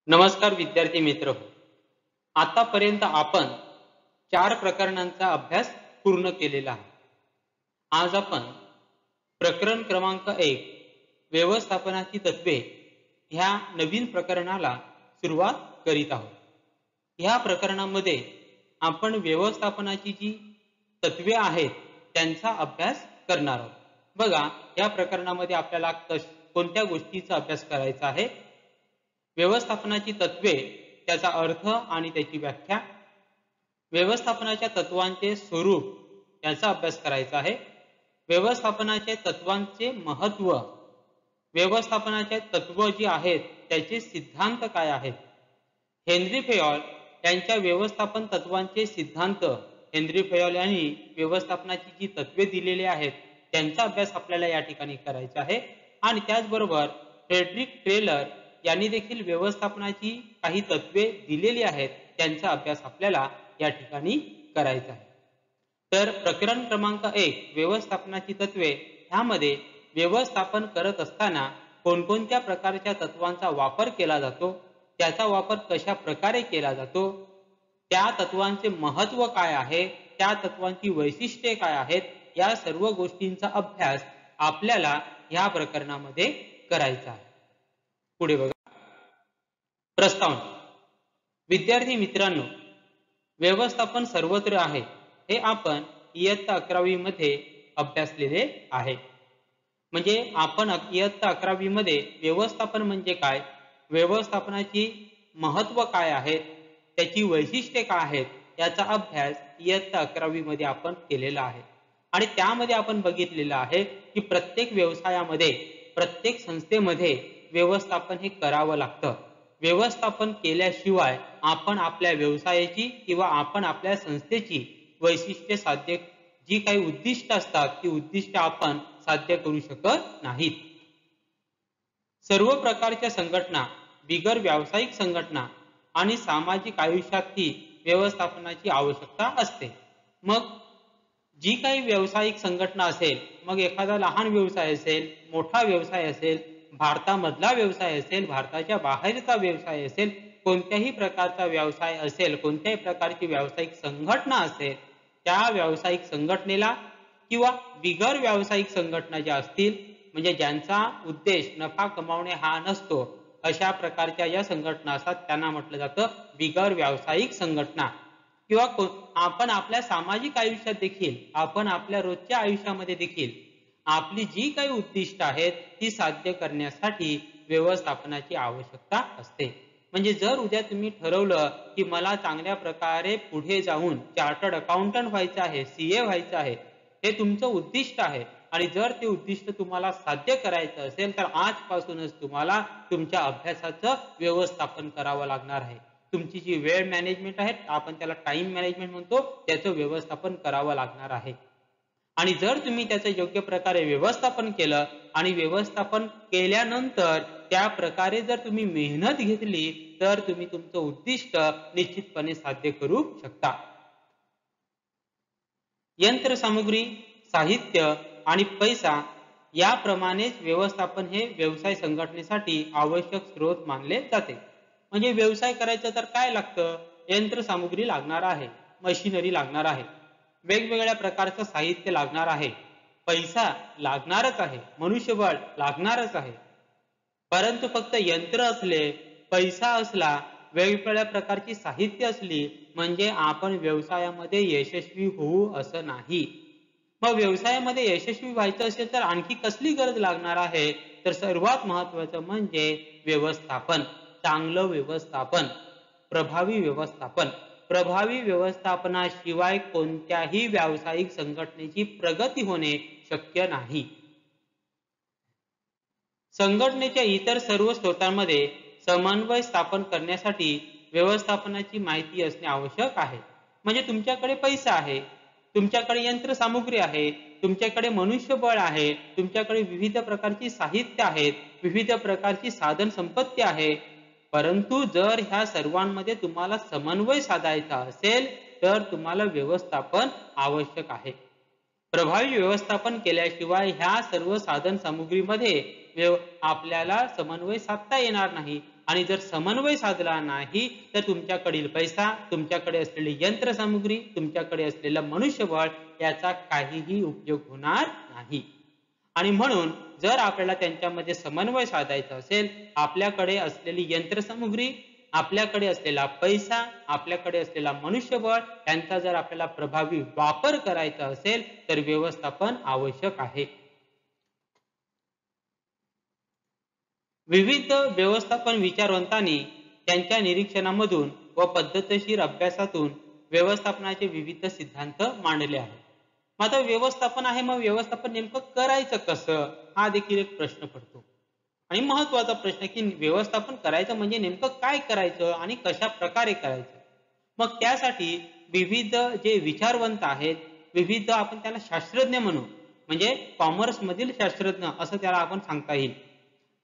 नमस्कार विद्यार्थी मित्र. आतापर्यंत आपण 4 प्रकरणांचा अभ्यास पूर्ण केलेला आहे. आज आपण प्रकरण क्रमांक 1 व्यवस्थापनाची तत्वे ह्या नवीन प्रकरणाला सुरुवात करीत आहोत. ह्या प्रकरणामध्ये आपण व्यवस्थापनाची जी तत्वे आहेत त्यांचा अभ्यास करणार आहोत. बघा, या प्रकरणामध्ये आपल्याला कोणत्या गोष्टीचा अभ्यास करायचा आहे? व्यवस्थापनाची तत्वे, त्याचा अर्थ आणि त्याची व्याख्या, व्यवस्थापनाच्या तत्वांचे स्वरूप याचा अभ्यास करायचा आहे, व्यवस्थापनाचे तत्वांचे महत्व, व्यवस्थापनाचे तत्व जी आहेत त्याचे सिद्धांत काय आहेत, हेनरी फेयॉल यांच्या व्यवस्थापन तत्वांचे सिद्धांत, हेनरी फेयॉल यांनी व्यवस्थापनाची जी तत्वे दिलेली आहेत त्यांचा अभ्यास आपल्याला या ठिकाणी करायचा आहे. आणि त्याचबरोबर फ्रेडरिक टेलर यांनी देखील व्यवस्थापनाची काही तत्वे दिलेली आहेत त्यांचा अभ्यास आपल्याला या ठिकाणी करायचा आहे. तर प्रकरण क्रमांक 1 व्यवस्थापनाची तत्वे ह्यामध्ये व्यवस्थापन करत असताना कोणकोणत्या प्रकारच्या तत्वांचा वापर केला जातो, त्याचा वापर कशा प्रकारे केला जातो, त्या तत्वांचे महत्व काय आहे, त्या तत्वांची वैशिष्ट्ये काय आहेत, या सर्व गोष्टींचा अभ्यास आपल्याला या प्रकरणामध्ये करायचा आहे. पुढे बघा. प्रस्तावना. विद्यार्थी मित्रांनो, व्यवस्थापन सर्वत्र आहे हे आपण इयत्ता 11वी मध्ये अभ्यासलेले आहे. म्हणजे आपण इयत्ता 11वी मध्ये व्यवस्थापन म्हणजे काय, व्यवस्थापनाची महत्व काय आहे, त्याची वैशिष्ट्ये काय आहेत याचा अभ्यास इयत्ता 11वी मध्ये आपण केलेला आहे. आणि त्यामध्ये आपण बघितलेलं आहे की प्रत्येक व्यवसायामध्ये, प्रत्येक संस्थेमध्ये व्यवस्थापन हे करावं लागतं. व्यवस्थापन केल्याशिवाय आपण आपल्या व्यवसायाची किंवा आपण आपल्या संस्थेची वैशिष्ट्ये साध्य, जी काही उद्दिष्ट असतात ती उद्दिष्ट आपण साध्य करू शकत नाहीत. सर्व प्रकारच्या संघटना, बिगर व्यावसायिक संघटना आणि सामाजिक आयुष्यातही व्यवस्थापनाची आवश्यकता असते. मग जी काही व्यावसायिक संघटना असेल, मग एखादा लहान व्यवसाय असेल, मोठा व्यवसाय असेल, भारतामधला व्यवसाय असेल, भारताच्या बाहेरचा व्यवसाय असेल, कोणत्याही प्रकारचा व्यवसाय असेल, कोणत्याही प्रकारची व्यावसायिक संघटना असेल, त्या व्यावसायिक संघटनेला किंवा बिगर व्यावसायिक संघटना ज्या असतील, म्हणजे ज्यांचा उद्देश नफा कमावणे हा नसतो, अशा प्रकारच्या ज्या संघटना असतात त्यांना म्हटलं जातं बिगर व्यावसायिक संघटना. किंवा आपण आपल्या सामाजिक आयुष्यात देखील, आपण आपल्या रोजच्या आयुष्यामध्ये देखील आपली जी काही उद्दिष्ट आहेत ती साध्य करण्यासाठी व्यवस्थापनाची आवश्यकता असते. म्हणजे जर उद्या तुम्ही ठरवलं की मला चांगल्या प्रकारे पुढे जाऊन चार्टर्ड अकाउंटंट व्हायचं आहे, सीए व्हायचं आहे, हे तुमचं उद्दिष्ट आहे, आणि जर ते उद्दिष्ट तुम्हाला साध्य करायचं असेल तर आजपासूनच तुम्हाला तुमच्या अभ्यासाचं व्यवस्थापन करावं लागणार आहे. तुमची जी वेळ मॅनेजमेंट आहे, आपण त्याला टाइम मॅनेजमेंट म्हणतो, त्याचं व्यवस्थापन करावं लागणार आहे. आणि जर तुम्ही त्याचं योग्य प्रकारे व्यवस्थापन केलं आणि व्यवस्थापन केल्यानंतर त्या प्रकारे जर तुम्ही मेहनत घेतली तर तुम्ही तुमचं उद्दिष्ट निश्चितपणे साध्य करू शकता. यंत्रसामुग्री, साहित्य आणि पैसा याप्रमाणेच व्यवस्थापन हे व्यवसाय संघटनेसाठी आवश्यक स्रोत मानले जाते. म्हणजे व्यवसाय करायचं तर काय लागतं? यंत्रसामुग्री लागणार आहे, मशिनरी लागणार आहे, वेगवेगळ्या प्रकारचं साहित्य लागणार आहे, पैसा लागणारच आहे, मनुष्यबळ लागणारच आहे. परंतु फक्त यंत्र असले, पैसा असला, वेगवेगळ्या प्रकारची साहित्य असली म्हणजे आपण व्यवसायामध्ये यशस्वी होऊ असं नाही. मग व्यवसायामध्ये यशस्वी व्हायचं असेल तर आणखी कसली गरज लागणार आहे? तर सर्वात महत्वाचं म्हणजे व्यवस्थापन, चांगलं व्यवस्थापन, प्रभावी व्यवस्थापन. प्रभावी व्यवस्थापनाशिवाय कोणत्याही व्यावसायिक संघटनेची प्रगती होणे शक्य नाही. संघटनेच्या इतर सर्व स्रोतांमध्ये समन्वय स्थापन करण्यासाठी व्यवस्थापनाची माहिती असणे आवश्यक आहे. म्हणजे तुमच्याकडे पैसा आहे, तुमच्याकडे यंत्रसामुग्री आहे, तुमच्याकडे मनुष्यबळ आहे, तुमच्याकडे विविध प्रकारची साहित्य आहेत, विविध प्रकारची साधन संपत्ती आहे, परंतु जर ह्या सर्वांमध्ये तुम्हाला समन्वय साधायचा असेल तर तुम्हाला व्यवस्थापन आवश्यक आहे. प्रभावी व्यवस्थापन केल्याशिवाय ह्या सर्व साधन सामुग्रीमध्ये आपल्याला समन्वय साधता येणार नाही. आणि जर समन्वय साधला नाही तर तुमच्याकडील पैसा, तुमच्याकडे असलेली यंत्रसामुग्री, तुमच्याकडे असलेलं मनुष्यबळ याचा काहीही उपयोग होणार नाही. आणि म्हणून जर आपल्याला त्यांच्यामध्ये समन्वय साधायचा असेल, आपल्याकडे असलेली यंत्रसामुग्री, आपल्याकडे असलेला पैसा, आपल्याकडे असलेला मनुष्यबळ यांचा जर आपल्याला प्रभावी वापर करायचा असेल तर व्यवस्थापन आवश्यक आहे. विविध व्यवस्थापन विचारवंतांनी त्यांच्या निरीक्षणामधून व पद्धतशीर अभ्यासातून व्यवस्थापनाचे विविध सिद्धांत मांडले आहेत. मग आता व्यवस्थापन आहे, मग व्यवस्थापन नेमकं करायचं कसं, हा देखील एक प्रश्न पडतो. आणि महत्वाचा प्रश्न की व्यवस्थापन करायचं म्हणजे नेमकं काय करायचं आणि कशा प्रकारे करायचं. मग त्यासाठी विविध जे विचारवंत आहेत, विविध आपण त्याला शास्त्रज्ञ म्हणू, म्हणजे कॉमर्स मधील शास्त्रज्ञ असं त्याला आपण सांगता येईल.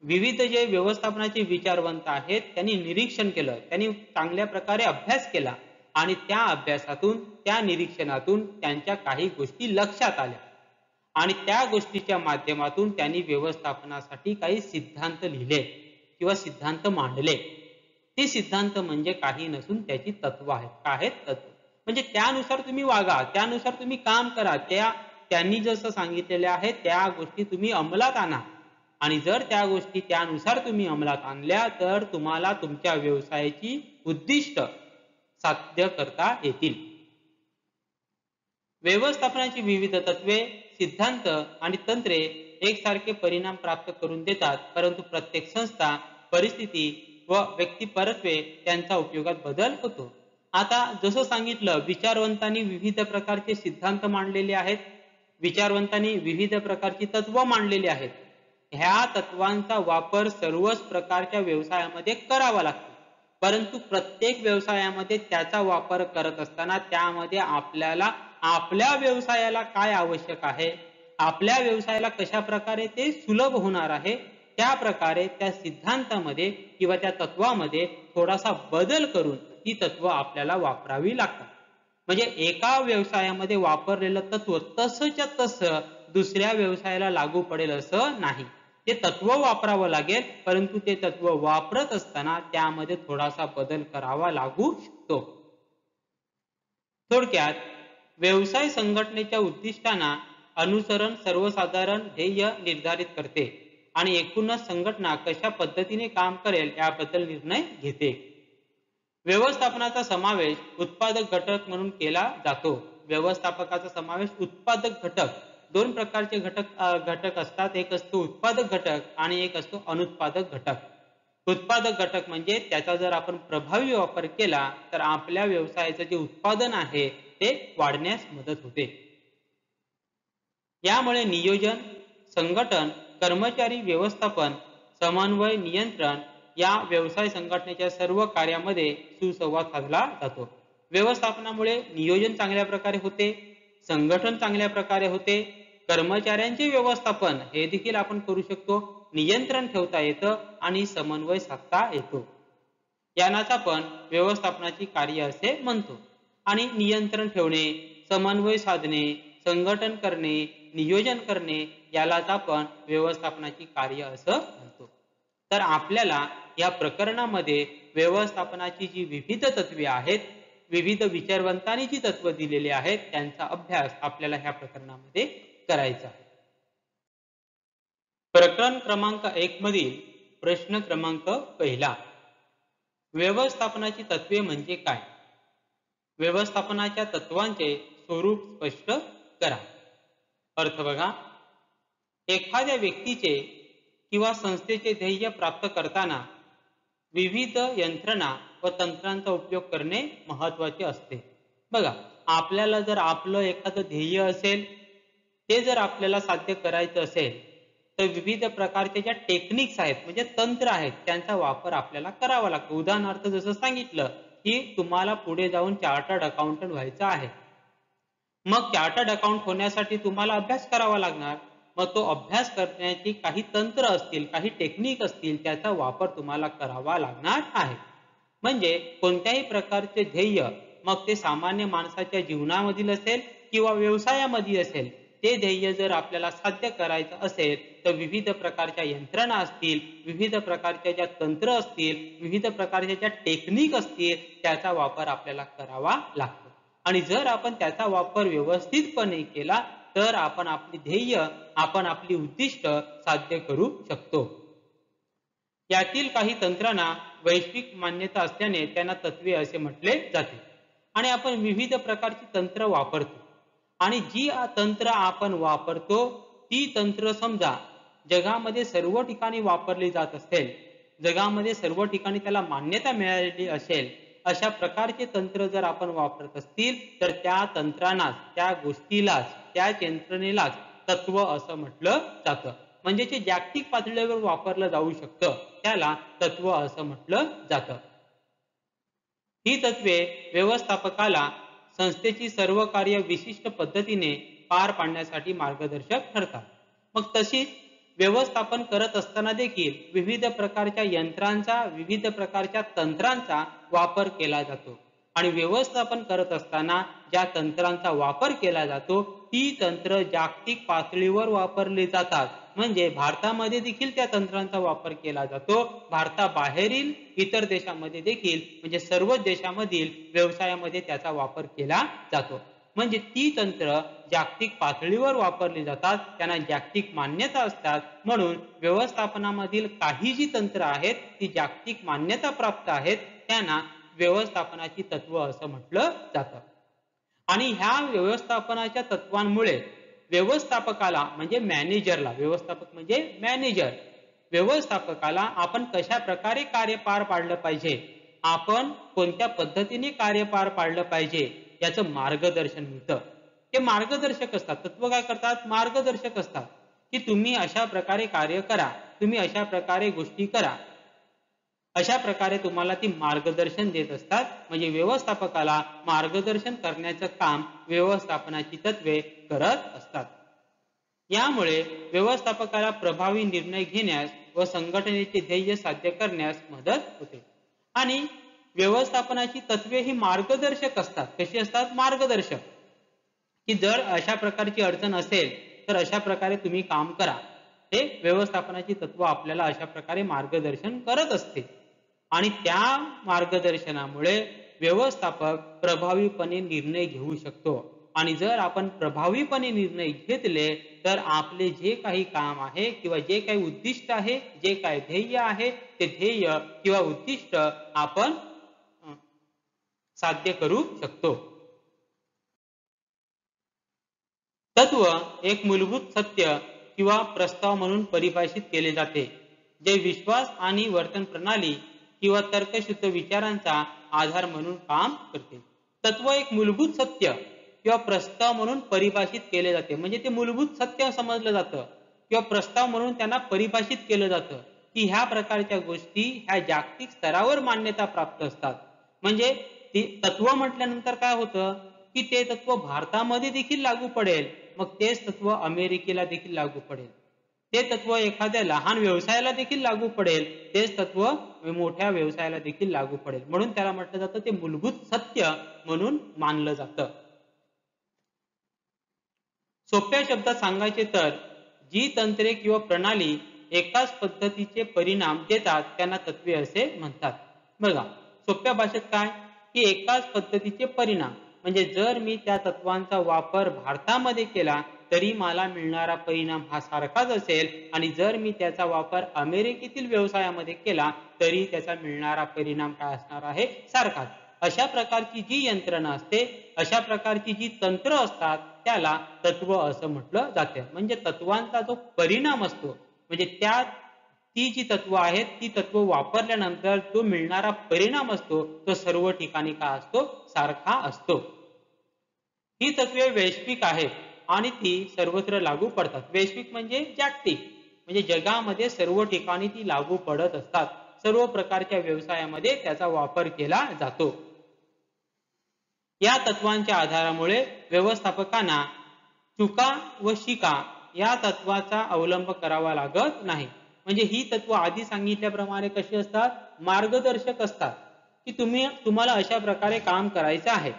विविध जे व्यवस्थापनाचे विचारवंत आहेत त्यांनी निरीक्षण केलं, त्यांनी चांगल्या प्रकारे अभ्यास केला आणि त्या अभ्यासातून, त्या निरीक्षणातून त्यांच्या काही गोष्टी लक्षात आल्या आणि त्या गोष्टीच्या माध्यमातून त्यांनी व्यवस्थापनासाठी काही सिद्धांत लिहिले किंवा सिद्धांत मांडले. ते सिद्धांत म्हणजे काही नसून त्याची तत्व आहेत. काय आहेत? तत्व. म्हणजे त्यानुसार तुम्ही वागा, त्यानुसार तुम्ही काम करा, त्यांनी जसं सांगितलेले आहे त्या गोष्टी तुम्ही अंमलात आणा आणि जर त्या गोष्टी त्यानुसार तुम्ही अंमलात आणल्या तर तुम्हाला तुमच्या व्यवसायाची उद्दिष्ट साध्य करता येतील. व्यवस्थापनाची विविध तत्वे, सिद्धांत आणि तंत्रे एकसारखे परिणाम प्राप्त करून देतात, परंतु प्रत्येक संस्था, परिस्थिती व व्यक्तिपरत्वे त्यांचा उपयोगात बदल होतो. आता जसं सांगितलं, विचारवंतांनी विविध प्रकारचे सिद्धांत मांडलेले आहेत, विचारवंतांनी विविध प्रकारची तत्व मांडलेली आहेत. ह्या तत्वांचा वापर सर्वच प्रकारच्या व्यवसायामध्ये करावा लागतो, परंतु प्रत्येक व्यवसायामध्ये त्याचा वापर करत असताना त्यामध्ये आपल्याला आपल्या व्यवसायाला काय आवश्यक आहे, आपल्या व्यवसायाला कशा प्रकारे ते सुलभ होणार आहे, त्या प्रकारे त्या सिद्धांतामध्ये किंवा त्या तत्वामध्ये थोडासा बदल करून ती तत्व आपल्याला वापरावी लागतात. म्हणजे एका व्यवसायामध्ये वापरलेलं तत्व तसंच्या तसं दुसऱ्या व्यवसायाला लागू पडेल असं नाही. ते तत्व वापरावं लागेल, परंतु ते तत्व वापरत असताना त्यामध्ये थोडासा बदल करावा लागू शकतो. थोडक्यात व्यवसाय संघटनेच्या उद्दिष्टांना अनुसरण सर्वसाधारण ध्येय निर्धारित करते आणि एकूणच संघटना कशा पद्धतीने काम करेल याबद्दल निर्णय घेते. व्यवस्थापनाचा समावेश उत्पादक घटक म्हणून केला जातो. व्यवस्थापकाचा समावेश उत्पादक घटक, दोन प्रकारचे घटक असतात. एक असतो उत्पादक घटक आणि एक असतो अनुत्पादक घटक. उत्पादक घटक म्हणजे त्याचा जर आपण प्रभावी वापर केला तर आपल्या व्यवसायाचं जे उत्पादन आहे ते वाढण्यास मदत होते. यामुळे नियोजन, संघटन, कर्मचारी व्यवस्थापन, समन्वय, नियंत्रण या व्यवसाय संघटनेच्या सर्व कार्यामध्ये सुसंवाद साधला जातो. व्यवस्थापनामुळे नियोजन चांगल्या प्रकारे होते, संघटन चांगल्या प्रकारे होते, कर्मचाऱ्यांचे व्यवस्थापन हे देखील आपण करू शकतो, नियंत्रण ठेवता येतं आणि समन्वय साधता येतो. यालाच आपण व्यवस्थापनाची कार्य असे म्हणतो. आणि नियंत्रण ठेवणे, समन्वय साधणे, संघटन करणे, नियोजन करणे यालाच आपण व्यवस्थापनाची कार्य असं म्हणतो. तर आपल्याला या प्रकरणामध्ये व्यवस्थापनाची जी विविध तत्वे आहेत, विविध विचारवंतांनी जी तत्व दिलेली आहेत त्यांचा अभ्यास आपल्याला ह्या प्रकरणामध्ये करायचा आहे. प्रकरण क्रमांक 1 मधील प्रश्न क्रमांक 1, व्यवस्थापनाची तत्वे म्हणजे काय? व्यवस्थापनाच्या तत्वांचे स्वरूप स्पष्ट करा. अर्थ बघा, एखाद्या व्यक्तीचे किंवा संस्थेचे ध्येय प्राप्त करताना विविध यंत्रणा व तंत्रांचा उपयोग करणे महत्वाचे असते. बघा, आपल्याला जर आपलं एखादं ध्येय असेल, ते जर आपल्याला साध्य करायचं असेल तर विविध प्रकारचे ज्या टेक्निक्स आहेत म्हणजे तंत्र आहेत त्यांचा वापर आपल्याला करावा लागतो. उदाहरणार्थ जसं सांगितलं की तुम्हाला पुढे जाऊन चार्टर्ड अकाउंटंट व्हायचं आहे, मग चार्टर्ड अकाउंट होण्यासाठी तुम्हाला अभ्यास करावा लागणार. मग तो अभ्यास करण्याची काही तंत्र असतील, काही टेक्निक असतील, त्याचा वापर तुम्हाला करावा लागणार आहे. म्हणजे कोणत्याही प्रकारचे ध्येय, मग ते सामान्य माणसाच्या जीवनामधील असेल किंवा व्यवसायामध्ये असेल, ते ध्येय जर आपल्याला साध्य करायचं असेल तर विविध प्रकारच्या यंत्रणा असतील, विविध प्रकारच्या ज्या तंत्र असतील, विविध प्रकारच्या ज्या टेक्निक असतील, त्याचा वापर आपल्याला करावा लागतो. आणि जर आपण त्याचा वापर व्यवस्थितपणे केला तर आपण आपली ध्येय, आपण आपली उद्दिष्ट साध्य करू शकतो. यातील काही तंत्रांना वैश्विक मान्यता असल्याने त्यांना तत्वे असे म्हटले जाते. आणि आपण विविध प्रकारची तंत्र वापरतो आणि जी तंत्र आपण वापरतो ती तंत्र समजा जगामध्ये सर्व ठिकाणी वापरली जात असेल, जगामध्ये सर्व ठिकाणी त्याला मान्यता मिळालेली असेल, अशा प्रकारचे तंत्र जर आपण वापरत असतील तर त्या तंत्रांनाच, त्या गोष्टीलाच, त्या यंत्रणेलाच तत्व असं म्हटलं जातं. म्हणजे जे जागतिक पातळीवर वापरलं जाऊ शकतं त्याला तत्व असं म्हटलं जातं. ही तत्वे व्यवस्थापकाला संस्थेची सर्व कार्य विशिष्ट पद्धतीने पार पाडण्यासाठी मार्गदर्शक ठरतात. मग तशीच व्यवस्थापन करत असताना देखील विविध प्रकारच्या यंत्रांचा, विविध प्रकारच्या तंत्रांचा वापर केला जातो. आणि व्यवस्थापन करत असताना ज्या तंत्रांचा वापर केला जातो ती तंत्र जागतिक पातळीवर वापरली जातात. म्हणजे भारतामध्ये देखील त्या तंत्रांचा वापर केला जातो. भारताबाहेरील इतर देशामध्ये देखील, म्हणजे सर्व देशामधील व्यवसायामध्ये त्याचा वापर केला जातो. म्हणजे ती तंत्र जागतिक पातळीवर वापरली जातात, त्यांना जागतिक मान्यता असतात. म्हणून व्यवस्थापनामधील काही जी तंत्र आहेत ती जागतिक मान्यता प्राप्त आहेत, त्यांना व्यवस्थापनाची तत्व असं म्हटलं जातं. आणि ह्या व्यवस्थापनाच्या तत्वांमुळे व्यवस्थापकाला, म्हणजे मॅनेजरला, व्यवस्थापक म्हणजे मॅनेजर, व्यवस्थापकाला आपण कशा प्रकारे कार्य पार पाडलं पाहिजे, आपण कोणत्या पद्धतीने कार्य पार पाडलं पाहिजे याचं मार्गदर्शन मिळतं. ते मार्गदर्शक असतात. तत्व काय करतात? मार्गदर्शक असतात की तुम्ही अशा प्रकारे कार्य करा, तुम्ही अशा प्रकारे गोष्टी करा, अशा प्रकारे तुम्हाला ती मार्गदर्शन देत असतात. म्हणजे व्यवस्थापकाला मार्गदर्शन करण्याचं काम व्यवस्थापनाची तत्वे करत असतात. यामुळे व्यवस्थापकाला प्रभावी निर्णय घेण्यास व संघटनेचे ध्येय साध्य करण्यास मदत होते. आणि व्यवस्थापनाची तत्वे ही मार्गदर्शक असतात. कशी असतात? मार्गदर्शक. की जर अशा प्रकारची अडचण असेल तर अशा प्रकारे तुम्ही काम करा. हे व्यवस्थापनाची तत्व आपल्याला अशा प्रकारे मार्गदर्शन करत असते. आणि त्या मार्गदर्शनामुळे व्यवस्थापक प्रभावीपणे निर्णय घेऊ शकतो. आणि जर आपण प्रभावीपणे निर्णय घेतले तर आपले जे काही काम आहे किंवा जे काही उद्दिष्ट आहे, जे काही ध्येय आहे, ते ध्येय किंवा उद्दिष्ट आपण साध्य करू शकतो. तत्व एक मूलभूत सत्य किंवा प्रस्ताव म्हणून परिभाषित केले जाते, जे विश्वास आणि वर्तन प्रणाली किंवा तर्कशुद्ध विचारांचा आधार म्हणून काम करते. तत्व एक मूलभूत सत्य किंवा प्रस्ताव म्हणून परिभाषित केले जाते. म्हणजे ते मूलभूत सत्य समजलं जातं किंवा प्रस्ताव म्हणून त्यांना परिभाषित केलं जातं की ह्या प्रकारच्या गोष्टी ह्या जागतिक स्तरावर मान्यता प्राप्त असतात. म्हणजे ते तत्व म्हटल्यानंतर काय होतं की ते तत्व भारतामध्ये देखील लागू पडेल, मग तेच तत्व अमेरिकेला देखील लागू पडेल, ते तत्व एखाद्या लहान व्यवसायाला देखील लागू पडेल, तेच तत्व मोठ्या व्यवसायाला देखील लागू पडेल. म्हणून त्याला म्हटलं जातं ते मूलभूत सत्य म्हणून मानलं जातं. सोप्या शब्दात सांगायचे तर जी तंत्रे किंवा प्रणाली एकाच पद्धतीचे परिणाम देतात त्यांना तत्वे असे म्हणतात. बघा सोप्या भाषेत काय की एकाच पद्धतीचे परिणाम, म्हणजे जर मी त्या तत्वांचा वापर भारतामध्ये केला तरी मला मिळणारा परिणाम हा सारखाच असेल, आणि जर मी त्याचा वापर अमेरिकेतील व्यवसायामध्ये केला तरी त्याचा मिळणारा परिणाम काय असणार आहे? सारखाच. अशा प्रकारची जी यंत्रणा असते, अशा प्रकारची जी तंत्र असतात त्याला तत्व असं म्हटलं जाते. म्हणजे तत्वांचा जो परिणाम असतो, म्हणजे त्या ती जी तत्व आहेत ती तत्व वापरल्यानंतर जो मिळणारा परिणाम असतो तो सर्व ठिकाणी काय असतो? सारखा असतो. ही तत्वे वैश्विक आहेत आणि ती सर्वत्र लागू पडतात. वैश्विक म्हणजे जागतिक, म्हणजे जगामध्ये सर्व ठिकाणी ती लागू पडत असतात. सर्व प्रकारच्या व्यवसायामध्ये त्याचा वापर केला जातो. या तत्वांच्या आधारामुळे व्यवस्थापकांना चुका व शिका या तत्वाचा अवलंब करावा लागत नाही. म्हणजे ही तत्व आधी सांगितल्याप्रमाणे कशी असतात? मार्गदर्शक असतात की तुम्हाला अशा प्रकारे काम करायचं आहे.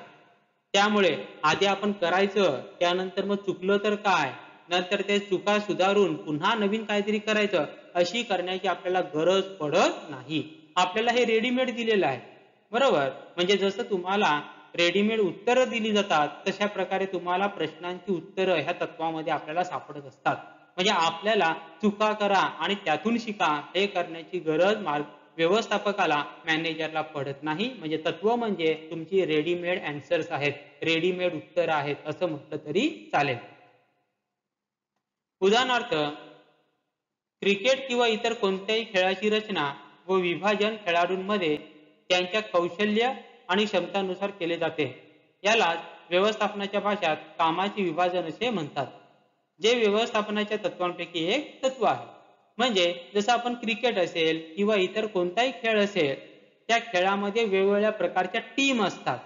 त्यामुळे आधी आपण करायचं, त्यानंतर मग चुकलं तर काय, नंतर ते चुका सुधारून पुन्हा नवीन काहीतरी करायचं, अशी करण्याची आपल्याला गरज पडत नाही. आपल्याला हे रेडीमेड दिलेलं आहे, बरोबर. म्हणजे जसं तुम्हाला रेडीमेड उत्तरं दिली जातात, तशा प्रकारे तुम्हाला प्रश्नांची उत्तरं ह्या तत्वामध्ये आपल्याला सापडत असतात. म्हणजे आपल्याला चुका करा आणि त्यातून शिका हे करण्याची गरज व्यवस्थापकाला, मॅनेजरला पडत नाही. म्हणजे तत्व म्हणजे तुमची रेडीमेड अँसर्स आहेत, रेडीमेड उत्तरं आहेत, असं म्हटलं तरी चालेल. उदाहरणार्थ, क्रिकेट किंवा इतर कोणत्याही खेळाची रचना व विभाजन खेळाडूंमध्ये त्यांच्या कौशल्य आणि क्षमतानुसार केले जाते. यालाच व्यवस्थापनाच्या भाषेत कामाचे विभाजन असे म्हणतात, जे व्यवस्थापनाच्या तत्वांपैकी एक तत्व आहे. म्हणजे जसं आपण क्रिकेट असेल किंवा इतर कोणताही खेळ असेल, त्या खेळामध्ये वेगवेगळ्या प्रकारच्या टीम असतात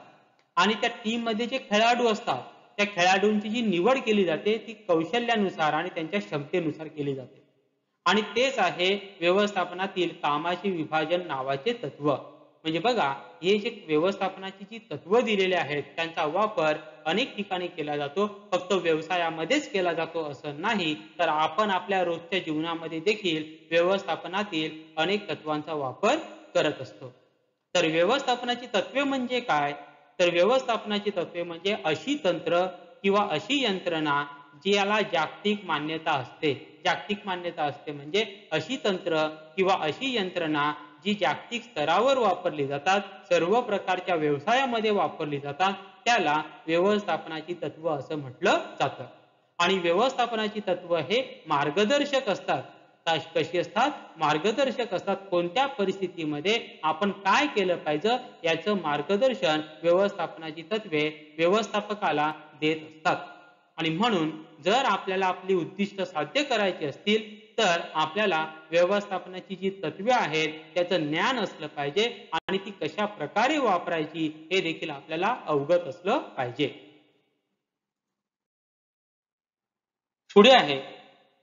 आणि त्या टीम मध्ये जे खेळाडू असतात, त्या खेळाडूंची जी निवड केली जाते ती कौशल्यानुसार आणि त्यांच्या क्षमतेनुसार केली जाते. आणि तेच आहे व्यवस्थापनातील कामाचे विभाजन नावाचे तत्व. म्हणजे बघा, हे जे व्यवस्थापनाची जी तत्व दिलेले आहेत त्यांचा वापर अनेक ठिकाणी केला जातो. फक्त व्यवसायामध्येच केला जातो असं नाही, तर आपण आपल्या रोजच्या जीवनामध्ये देखील व्यवस्थापनातील अनेक तत्वांचा वापर करत असतो. तर व्यवस्थापनाची तत्वे म्हणजे काय? तर व्यवस्थापनाची तत्वे म्हणजे अशी तंत्र किंवा अशी यंत्रणा ज्याला जागतिक मान्यता असते. जागतिक मान्यता असते म्हणजे अशी तंत्र किंवा अशी यंत्रणा जी जागतिक स्तरावर वापरली जातात, सर्व प्रकारच्या व्यवसायामध्ये वापरली जातात, त्याला व्यवस्थापनाची तत्व असं म्हटलं जातं. आणि व्यवस्थापनाची तत्व हे मार्गदर्शक असतात. कशी असतात? मार्गदर्शक असतात. कोणत्या परिस्थितीमध्ये आपण काय केलं पाहिजे याचं मार्गदर्शन व्यवस्थापनाची तत्वे व्यवस्थापकाला देत असतात. आणि म्हणून जर आपल्याला आपली उद्दिष्ट साध्य करायची असतील, तर आपल्याला व्यवस्थापनाची जी तत्वे आहेत त्याचं ज्ञान असलं पाहिजे आणि ती कशा प्रकारे वापरायची हे देखील आपल्याला अवगत असलं पाहिजे. पुढे आहे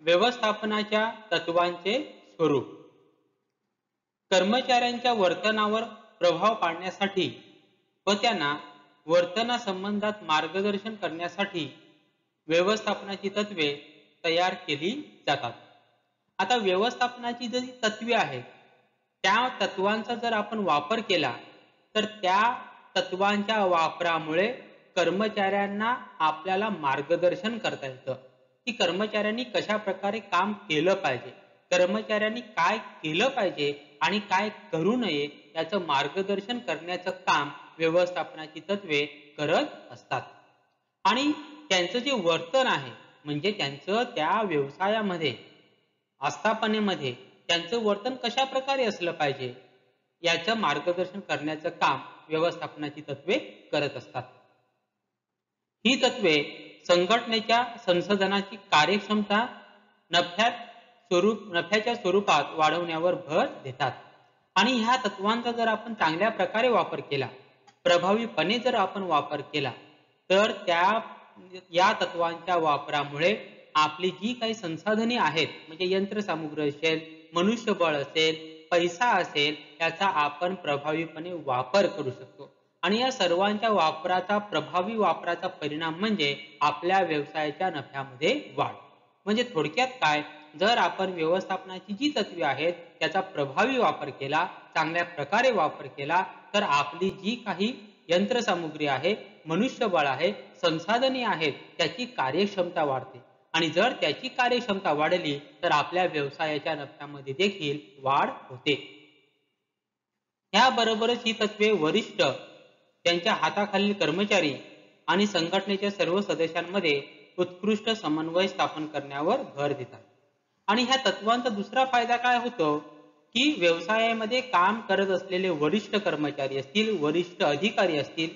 व्यवस्थापनाच्या तत्वांचे स्वरूप. कर्मचाऱ्यांच्या वर्तनावर प्रभाव पाडण्यासाठी व त्यांना वर्तनासंबंधात मार्गदर्शन करण्यासाठी व्यवस्थापनाची तत्वे तयार केली जातात. आता व्यवस्थापनाची जी तत्वे आहेत त्या तत्वांचा जर आपण वापर केला, तर त्या तत्वांच्या वापरामुळे कर्मचाऱ्यांना आपल्याला मार्गदर्शन करता येतं की कर्मचाऱ्यांनी कशा प्रकारे काम केलं पाहिजे, कर्मचाऱ्यांनी काय केलं पाहिजे आणि काय करू नये याचं मार्गदर्शन करण्याचं काम व्यवस्थापनाची तत्वे करत असतात. आणि त्यांचं जे वर्तन आहे म्हणजे त्यांचं त्या व्यवसायामध्ये आस्थापनेमध्ये त्यांचं वर्तन कशा प्रकारे असलं पाहिजे याचं मार्गदर्शन करण्याचं काम व्यवस्थापनाची तत्वे करत असतात. ही तत्वे संघटनेच्या संसाधनाची कार्यक्षमता नफ्याच्या स्वरूपात वाढवण्यावर भर देतात. आणि ह्या तत्वांचा जर आपण चांगल्या प्रकारे वापर केला, प्रभावीपणे जर आपण वापर केला, तर या तत्वांच्या वापरामुळे आपली जी काही संसाधने आहेत म्हणजे यंत्रसामुग्री असेल, मनुष्यबळ असेल, पैसा असेल, याचा आपण प्रभावीपणे वापर करू शकतो. आणि या सर्वांच्या प्रभावी वापराचा परिणाम म्हणजे आपल्या व्यवसायाच्या नफ्यामध्ये वाढ. म्हणजे थोडक्यात काय, जर आपण व्यवस्थापनाची जी तत्वे आहेत त्याचा प्रभावी वापर केला, चांगल्या प्रकारे वापर केला, तर आपली जी काही यंत्रसामुग्री आहे, मनुष्यबळ आहे, संसाधने आहेत, त्याची कार्यक्षमता वाढते. आणि जर त्याची कार्यक्षमता वाढली तर आपल्या व्यवसायाच्या नफ्यामध्ये देखील वाढ होते. याबरोबरच ही तत्वे वरिष्ठ, त्यांच्या हाताखालील कर्मचारी आणि संघटनेच्या सर्व सदस्यांमध्ये उत्कृष्ट समन्वय स्थापन करण्यावर भर देतात. आणि ह्या तत्वांचा दुसरा फायदा काय होतो की व्यवसायामध्ये काम करत असलेले वरिष्ठ कर्मचारी असतील, वरिष्ठ अधिकारी असतील,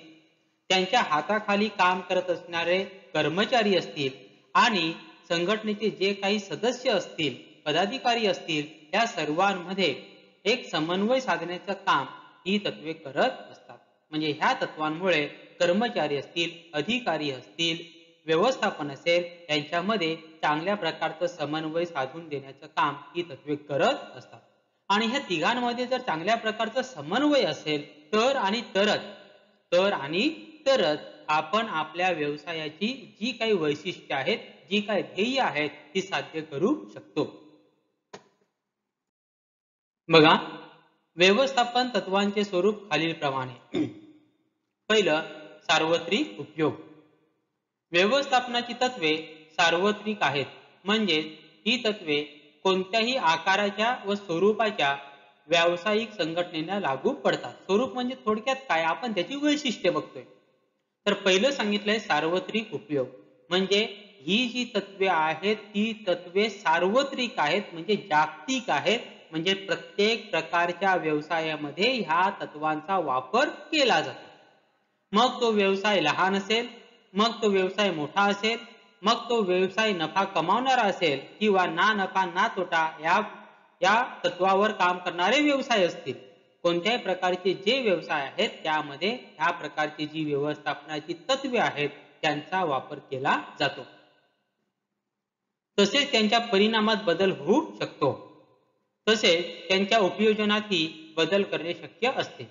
त्यांच्या हाताखाली काम करत असणारे कर्मचारी असतील आणि संघटनेचे जे काही सदस्य असतील, पदाधिकारी असतील, या सर्वांमध्ये एक समन्वय साधण्याचं काम ही तत्वे करत असतात. म्हणजे ह्या तत्वांमुळे कर्मचारी असतील, अधिकारी असतील, व्यवस्थापन असेल, यांच्यामध्ये चांगल्या प्रकारचं समन्वय साधून देण्याचं काम ही तत्वे करत असतात. आणि ह्या तिघांमध्ये जर चांगल्या प्रकारचा समन्वय असेल तर आणि तरच आपण आपल्या व्यवसायाची जी काही वैशिष्ट्ये आहेत, जी काही ध्येय आहेत ती साध्य करू शकतो. बघा, व्यवस्थापन तत्वांचे स्वरूप खालीलप्रमाणे. पहिलं, सार्वत्रिक उपयोग. व्यवस्थापनाची तत्वे सार्वत्रिक आहेत, म्हणजे ही तत्वे कोणत्याही आकाराच्या व स्वरूपाच्या व्यावसायिक संघटनेला लागू पडतात. स्वरूप म्हणजे थोडक्यात काय, आपण त्याची वैशिष्ट्ये बघतोय. तर पहिलं सांगितलंय सार्वत्रिक उपयोग, म्हणजे ही जी तत्वे आहेत ती तत्वे सार्वत्रिक आहेत, म्हणजे जागतिक आहेत, म्हणजे प्रत्येक प्रकारच्या व्यवसायामध्ये ह्या तत्वांचा वापर केला जातो. मग तो व्यवसाय लहान असेल, मग तो व्यवसाय मोठा असेल, मग तो व्यवसाय नफा कमावणारा असेल किंवा ना नफा ना तोटा या तत्वावर काम करणारे व्यवसाय असतील. कोणत्याही प्रकारचे जे व्यवसाय आहेत त्यामध्ये ह्या प्रकारची जी व्यवस्थापनाची तत्वे आहेत त्यांचा वापर केला जातो. तसेच त्यांच्या परिणामात बदल होऊ शकतो, तसेच त्यांच्या उपयोजनातही बदल करणे शक्य असते.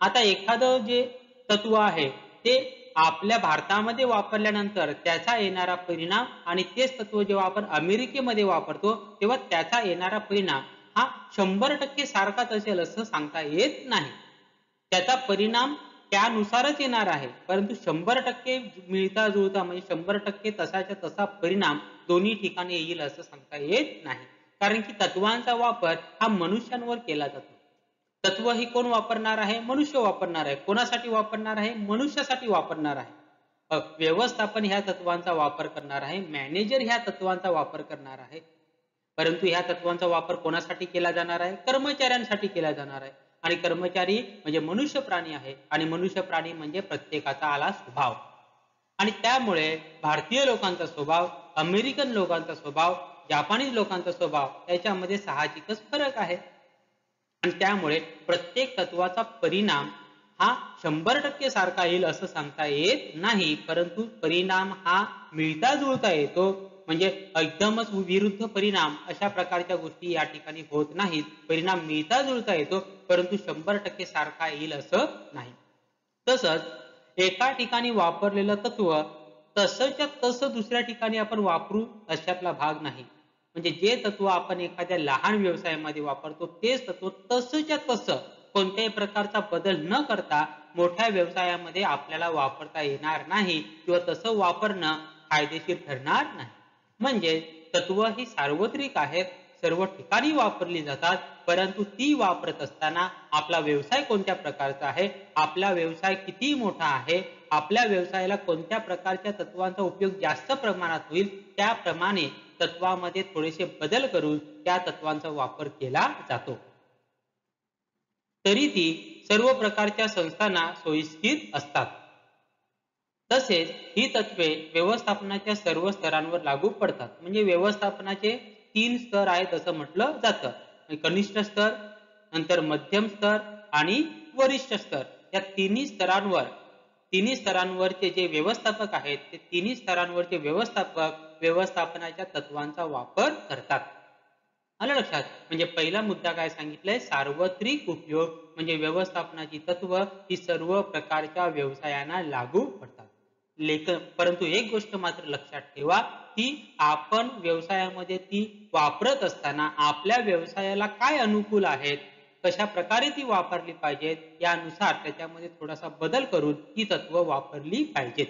आता एखादं जे तत्व आहे ते आपल्या भारतामध्ये वापरल्यानंतर त्याचा येणारा परिणाम आणि तेच तत्व जेव्हा आपण अमेरिकेमध्ये वापरतो तेव्हा त्याचा येणारा परिणाम हा 100% सारखाच असेल असं सांगता येत नाही. त्याचा परिणाम त्यानुसारच येणार आहे, परंतु 100% मिळता जुळता म्हणजे 100% तसाच्या तसा परिणाम दोन्ही ठिकाणी येईल असं सांगता येत नाही. कारण की तत्वांचा वापर हा मनुष्यांवर केला जातो. तत्व ही कोण वापरणार आहे? मनुष्य वापरणार आहे. कोणासाठी वापरणार आहे? मनुष्यासाठी वापरणार आहे. व्यवस्थापन ह्या तत्वांचा वापर करणार आहे, मॅनेजर ह्या तत्वांचा वापर करणार आहे. परंतु ह्या तत्वांचा वापर कोणासाठी केला जाणार आहे? कर्मचाऱ्यांसाठी केला जाणार आहे. आणि कर्मचारी म्हणजे मनुष्य प्राणी आहे, आणि मनुष्य प्राणी म्हणजे प्रत्येकाचा आला स्वभाव. आणि त्यामुळे भारतीय लोकांचा स्वभाव, अमेरिकन लोकांचा स्वभाव, जापानीज लोकांचा स्वभाव याच्यामध्ये साहजिकच फरक आहे. आणि त्यामुळे प्रत्येक तत्वाचा परिणाम हा 100% सारखा येईल असं सांगता येत नाही, परंतु परिणाम हा मिळता जुळता येतो. म्हणजे एकदमच विरुद्ध परिणाम अशा प्रकारच्या गोष्टी या ठिकाणी होत नाहीत. परिणाम मिळता जुळता येतो, परंतु 100% सारखा येईल असं नाही. तसंच एका ठिकाणी वापरलेलं तत्व तसंच्या तसं दुसऱ्या ठिकाणी आपण वापरू अशातला भाग नाही. म्हणजे जे तत्व आपण एखाद्या लहान व्यवसायामध्ये वापरतो तेच तत्व तसंच्या तसं कोणत्याही प्रकारचा बदल न करता मोठ्या व्यवसायामध्ये आपल्याला वापरता येणार नाही किंवा तसं वापरणं फायदेशीर ठरणार नाही. म्हणजे तत्व ही सार्वत्रिक आहेत, सर्व ठिकाणी वापरली जातात, परंतु ती वापरत असताना आपला व्यवसाय कोणत्या प्रकारचा आहे, आपला व्यवसाय किती मोठा आहे, आपल्या व्यवसायाला कोणत्या प्रकारच्या तत्वांचा उपयोग जास्त प्रमाणात होईल त्याप्रमाणे तत्वामध्ये थोडेसे बदल करून त्या तत्वांचा वापर केला जातो. तरी ती सर्व प्रकारच्या संस्थांना सोयीस्कर असतात. तसेच ही तत्वे व्यवस्थापनाच्या सर्व स्तरांवर लागू पडतात. म्हणजे व्यवस्थापनाचे 3 स्तर आहेत असं म्हटलं जातं. कनिष्ठ स्तर, नंतर मध्यम स्तर आणि वरिष्ठ स्तर. या तिन्ही स्तरांवरचे जे व्यवस्थापक आहेत ते तिन्ही स्तरांवरचे व्यवस्थापक व्यवस्थापनाच्या तत्वांचा वापर करतात. आलं लक्षात? म्हणजे पहिला मुद्दा काय सांगितलंय? सार्वत्रिक उपयोग, म्हणजे व्यवस्थापनाची तत्व ही सर्व प्रकारच्या व्यवसायांना लागू पडतात. परंतु एक गोष्ट मात्र लक्षात ठेवा की आपण व्यवसायामध्ये ती वापरत असताना आपल्या व्यवसायाला काय अनुकूल आहेत, कशा प्रकारे ती वापरली पाहिजेत यानुसार त्याच्यामध्ये थोडासा बदल करून ही तत्व वापरली पाहिजेत.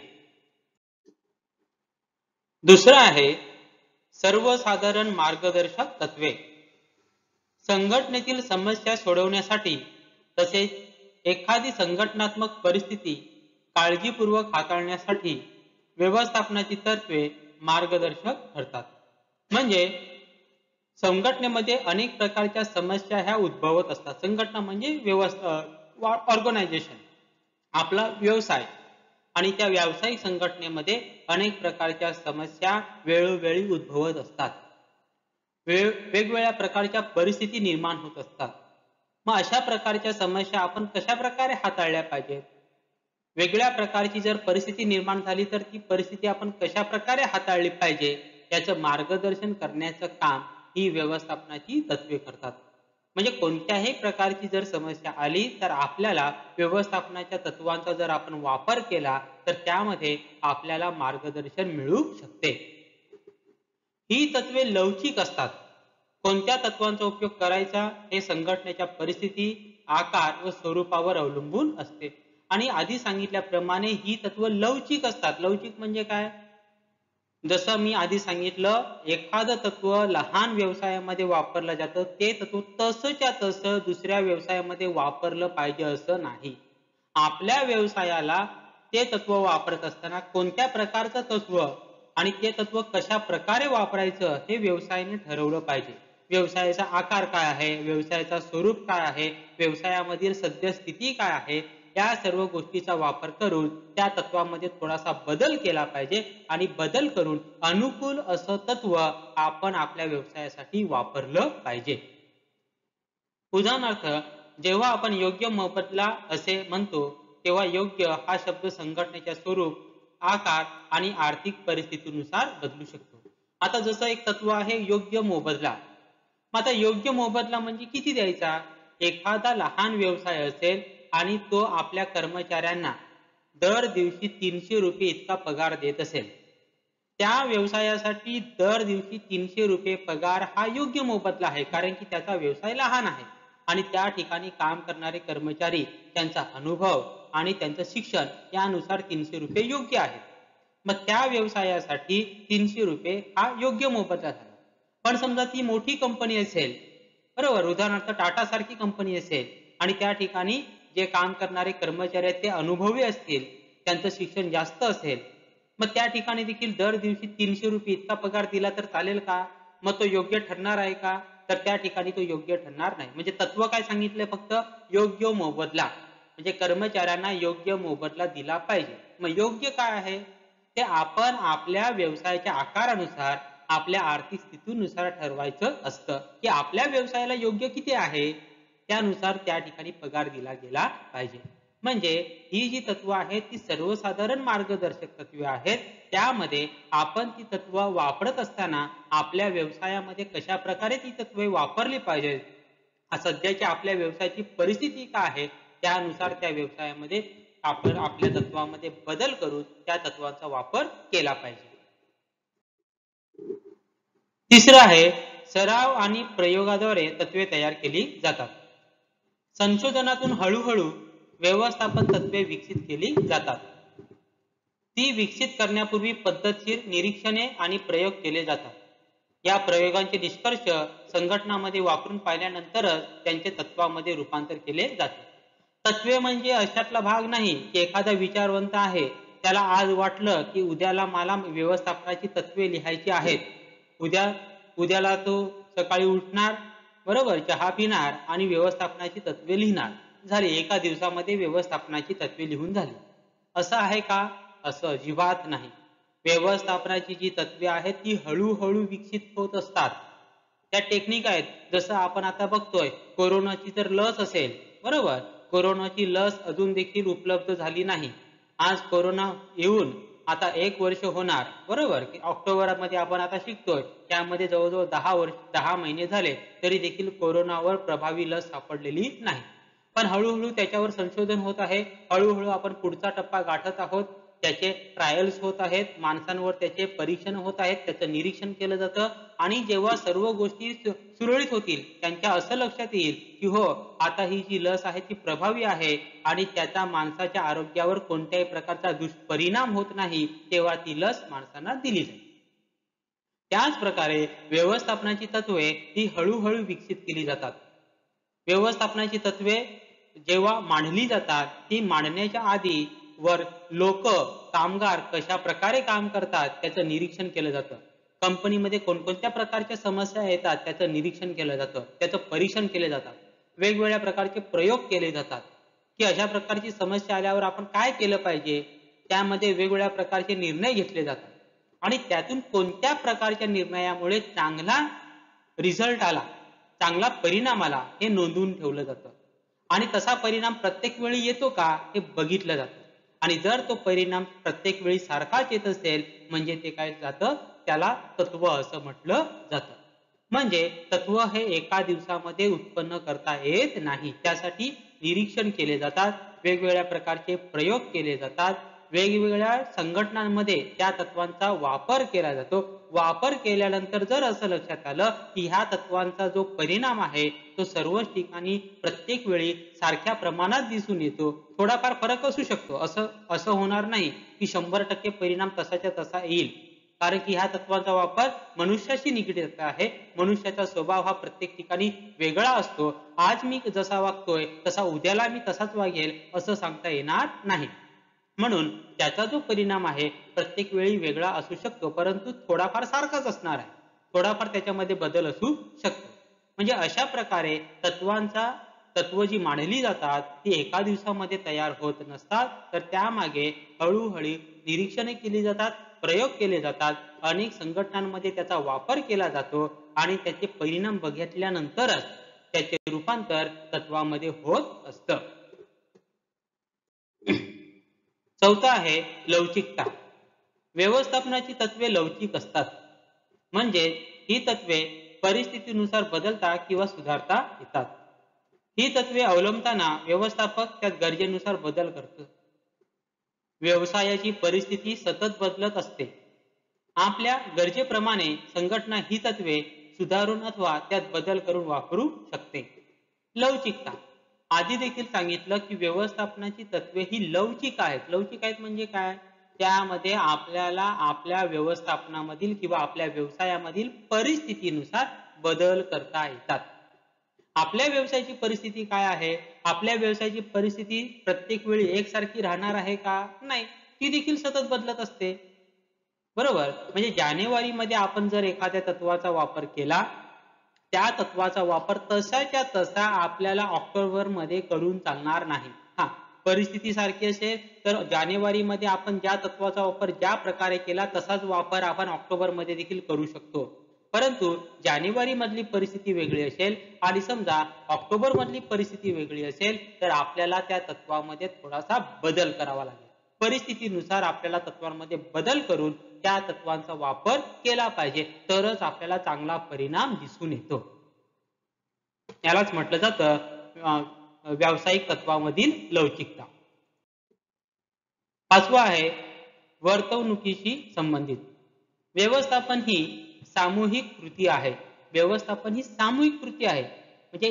दुसरं आहे सर्वसाधारण मार्गदर्शक तत्वे. संघटनेतील समस्या सोडवण्यासाठी तसेच एखादी संघटनात्मक परिस्थिती काळजीपूर्वक हाताळण्यासाठी व्यवस्थापनाची तत्वे मार्गदर्शक ठरतात. म्हणजे संघटनेमध्ये अनेक प्रकारच्या समस्या ह्या उद्भवत असतात. संघटना म्हणजे ऑर्गनायझेशन, आपला व्यवसाय, आणि त्या व्यावसायिक संघटनेमध्ये अनेक प्रकारच्या समस्या वेळोवेळी उद्भवत असतात. वेगवेगळ्या प्रकारच्या परिस्थिती निर्माण होत असतात. मग अशा प्रकारच्या समस्या आपण कशा प्रकारे हाताळल्या पाहिजेत? वेगळ्या प्रकारची जर परिस्थिती निर्माण झाली तर ती परिस्थिती आपण कशा प्रकारे हाताळली पाहिजे याचं मार्गदर्शन करण्याचं काम ही व्यवस्थापनाची तत्वे करतात. म्हणजे कोणत्याही प्रकारची जर समस्या आली तर आपल्याला व्यवस्थापनाच्या तत्वांचा जर आपण वापर केला तर त्यामध्ये आपल्याला मार्गदर्शन मिळू शकते. ही तत्वे लवचिक असतात. कोणत्या तत्वांचा उपयोग करायचा हे संघटनेच्या परिस्थिती, आकार व स्वरूपावर अवलंबून असते. आणि आधी सांगितल्याप्रमाणे ही तत्व लवचिक असतात. लवचिक म्हणजे काय? जसं मी आधी सांगितलं, एखादं तत्व लहान व्यवसायामध्ये वापरलं जातं, ते तत्व तसंच्या तसं दुसऱ्या व्यवसायामध्ये वापरलं पाहिजे असं नाही. आपल्या व्यवसायाला ते तत्व वापरत असताना कोणत्या प्रकारचं तत्व आणि ते तत्व कशा प्रकारे वापरायचं हे व्यवसायाने ठरवलं पाहिजे. व्यवसायाचा आकार काय आहे, व्यवसायाचा स्वरूप काय आहे, व्यवसायामधील सद्यस्थिती काय आहे, या सर्व गोष्टीचा वापर करून त्या तत्वामध्ये थोडासा बदल केला पाहिजे आणि बदल करून अनुकूल असं तत्व आपण आपल्या व्यवसायासाठी वापरलं पाहिजे. उदाहरणार्थ, जेव्हा आपण योग्य मोबदला असे म्हणतो तेव्हा योग्य हा शब्द संघटनेच्या स्वरूप, आकार आणि आर्थिक परिस्थितीनुसार बदलू शकतो. आता जसं एक तत्व आहे योग्य मोबदला. मग आता योग्य मोबदला म्हणजे किती द्यायचा? एखादा लहान व्यवसाय असेल आणि तो आपल्या कर्मचाऱ्यांना दर दिवशी 300 रुपये इतका पगार देत असेल, त्या व्यवसायासाठी दर दिवशी 300 रुपये पगार हा योग्य मोबदला आहे. कारण की त्याचा व्यवसाय लहान आहे आणि त्या ठिकाणी काम करणारे कर्मचारी, त्यांचा अनुभव आणि त्यांचं शिक्षण यानुसार 300 रुपये योग्य आहेत. मग त्या व्यवसायासाठी 300 रुपये हा योग्य मोबदला झाला. पण समजा ती मोठी कंपनी असेल, बरोबर, उदाहरणार्थ टाटा सारखी कंपनी असेल आणि त्या ठिकाणी जे काम करणारे कर्मचारी आहेत ते अनुभवी असतील, त्यांचं शिक्षण जास्त असेल, मग त्या ठिकाणी देखील दर दिवशी 300 रुपये इतका पगार दिला तर चालेल का? मग तो योग्य ठरणार आहे का? तर त्या ठिकाणी तो योग्य ठरणार नाही. म्हणजे तत्व काय सांगितलंय? फक्त योग्य मोबदला, म्हणजे कर्मचाऱ्यांना योग्य मोबदला दिला पाहिजे. मग योग्य काय आहे? ते आपण आपल्या व्यवसायाच्या आकारानुसार, आपल्या आर्थिक स्थितीनुसार ठरवायचं असतं की आपल्या व्यवसायाला योग्य किती आहे, त्यानुसार त्या ठिकाणी पगार दिला गेला पाहिजे. म्हणजे ही जी तत्व आहेत ती सर्वसाधारण मार्गदर्शक तत्वे आहेत. त्यामध्ये आपण ती तत्व वापरत असताना आपल्या व्यवसायामध्ये कशा प्रकारे ती तत्वे वापरली पाहिजेत, सध्याच्या आपल्या व्यवसायाची परिस्थिती काय आहे, त्यानुसार त्या व्यवसायामध्ये आपण आपल्या तत्वामध्ये बदल करून त्या तत्वांचा वापर केला पाहिजे. तिसरं आहे, सराव आणि प्रयोगाद्वारे तत्वे तयार केली जातात. संशोधनातून हळूहळू व्यवस्थापन तत्वे विकसित केली जातात. ती विकसित करण्यापूर्वी पद्धतशीर निरीक्षणे आणि प्रयोग केले जातात. या प्रयोगांचे निष्कर्ष संघटनामध्ये वापरून पाहिल्यानंतरच त्यांचे तत्वामध्ये रूपांतर केले जाते. तत्वे म्हणजे अशातला भाग नाही की एखादा विचारवंत आहे, त्याला आज वाटलं की उद्याला मला व्यवस्थापनाची तत्वे लिहायची आहेत. उद्याला तो सकाळी उठणार, बरोबर, चहा पिणार आणि व्यवस्थापनाची तत्वे लिहिणार. झाली, एका दिवसामध्ये व्यवस्थापनाची तत्वे लिहून झाली. असं आहे का? असं अजिबात नाही. व्यवस्थापनाची जी तत्वे आहेत ती हळूहळू विकसित होत असतात. त्या टेक्निक आहेत. जसं आपण आता बघतोय, कोरोनाची जर लस असेल, बरोबर, कोरोनाची लस अजून देखील उपलब्ध झाली नाही. आज कोरोना येऊन आता 1 वर्ष होणार, बरोबर, की ऑक्टोबरमध्ये आपण आता शिकतोय, त्यामध्ये जवळजवळ 10 महिने झाले तरी देखील कोरोनावर प्रभावी लस सापडलेली नाही. पण हळूहळू त्याच्यावर संशोधन होत आहे. हळूहळू आपण पुढचा टप्पा गाठत आहोत. त्याचे ट्रायल्स होत आहेत, माणसांवर त्याचे परीक्षण होत आहेत, त्याचं निरीक्षण केलं जातं आणि जेव्हा सर्व गोष्टी सुरळीत होतील, त्यांच्या असं लक्षात येईल की हो, आता ही जी लस आहे ती प्रभावी आहे आणि त्याचा माणसाच्या आरोग्यावर कोणत्याही प्रकारचा दुष्परिणाम होत नाही, तेव्हा ती लस माणसांना दिली जाईल. त्याच प्रकारे व्यवस्थापनाची तत्वे ही हळूहळू विकसित केली जातात. व्यवस्थापनाची तत्वे जेव्हा मांडली जातात, ती मांडण्याच्या आधी वर लोक, कामगार कशा प्रकारे काम करतात त्याचं निरीक्षण केलं जातं. कंपनीमध्ये कोणकोणत्या प्रकारच्या समस्या येतात त्याचं निरीक्षण केलं जातं, त्याचं परीक्षण केले जातात. वेगवेगळ्या प्रकारचे प्रयोग केले जातात की अशा प्रकारची समस्या आल्यावर आपण काय केलं पाहिजे. त्यामध्ये वेगवेगळ्या प्रकारचे निर्णय घेतले जातात आणि त्यातून कोणत्या प्रकारच्या निर्णयामुळे चांगला रिझल्ट आला, चांगला परिणाम आला, हे नोंदवून ठेवलं जातं आणि तसा परिणाम प्रत्येक वेळी येतो का हे बघितलं जातं. आणि जर तो परिणाम प्रत्येक वेळी सारखाच येत असेल म्हणजे ते काय जातं, त्याला तत्व असं म्हटलं जातं. म्हणजे तत्व हे एका दिवसामध्ये उत्पन्न करता येत नाही. त्यासाठी निरीक्षण केले जातात, वेगवेगळ्या प्रकारचे प्रयोग केले जातात, वेगवेगळ्या संघटनांमध्ये त्या तत्वांचा वापर केला जातो. वापर केल्यानंतर जर असं लक्षात आलं की ह्या तत्वांचा जो परिणाम आहे तो सर्वच ठिकाणी प्रत्येक वेळी सारख्या प्रमाणात दिसून येतो, थोडाफार फरक असू शकतो, असं असं होणार नाही की 100% परिणाम तसाच्या तसा येईल. कारण की ह्या तत्वांचा वापर मनुष्याशी निगडित आहे. मनुष्याचा स्वभाव हा प्रत्येक ठिकाणी वेगळा असतो. आज मी जसा वागतोय तसा उद्याला मी तसाच वागेल असं सांगता येणार नाही. म्हणून त्याचा जो परिणाम आहे प्रत्येक वेळी वेगळा असू शकतो, परंतु थोडाफार सारखाच असणार आहे. थोडाफार त्याच्यामध्ये बदल असू शकतो. म्हणजे अशा प्रकारे तत्व जी मांडली जातात ती एका दिवसामध्ये तयार होत नसतात, तर त्यामागे हळूहळू निरीक्षणे केली जातात, प्रयोग केले जातात, अनेक संघटनांमध्ये त्याचा वापर केला जातो आणि त्याचे परिणाम बघितल्यानंतरच त्याचे रूपांतर तत्वामध्ये होत असतं. चौथा आहे लवचिकता. व्यवस्थापनाची तत्वे लवचिक असतात. म्हणजे ही तत्वे परिस्थितीनुसार बदलता किंवा सुधारता येतात. ही तत्वे अवलंबताना व्यवस्थापक त्यात गरजेनुसार बदल करतो. व्यवसायाची परिस्थिती सतत बदलत असते. आपल्या गरजेप्रमाणे संघटना ही तत्वे सुधारून अथवा त्यात बदल करून वापरू शकते. लवचिकता. आधी देखील सांगितलं की व्यवस्थापनाची तत्वे ही लवचिक आहेत. लवचिक आहेत म्हणजे काय? त्यामध्ये आपल्याला आपल्या व्यवस्थापनामधील किंवा आपल्या व्यवसायामधील परिस्थितीनुसार बदल करता येतात. आपल्या व्यवसायाची परिस्थिती काय आहे? आपल्या व्यवसायाची परिस्थिती प्रत्येक वेळी एकसारखी राहणार आहे का? नाही, ती देखील सतत बदलत असते. बरोबर. म्हणजे जानेवारीमध्ये आपण जर एखाद्या तत्वाचा वापर केला, त्या तत्वाचा वापर तसाच्या तसा आपल्याला ऑक्टोबरमध्ये करून चालणार नाही. हा, परिस्थिती सारखी असेल तर जानेवारीमध्ये आपण ज्या तत्वाचा वापर ज्या प्रकारे केला तसाच वापर आपण ऑक्टोबरमध्ये देखील करू शकतो. परंतु जानेवारी मधली परिस्थिती वेगळी असेल आणि समजा ऑक्टोबर मधली परिस्थिती वेगळी असेल तर आपल्याला त्या तत्वामध्ये थोडासा बदल करावा लागेल. परिस्थितीनुसार आपल्याला तत्वांमध्ये बदल करून त्या तत्वांचा वापर केला पाहिजे, तरच आपल्याला चांगला परिणाम दिसून येतो. यालाच म्हटलं जातं व्यावसायिक तत्वामधील लवचिकता. पाचवा आहे वर्तवणुकीशी संबंधित. व्यवस्थापन ही सामूहिक कृती आहे. व्यवस्थापन ही सामूहिक कृती आहे. म्हणजे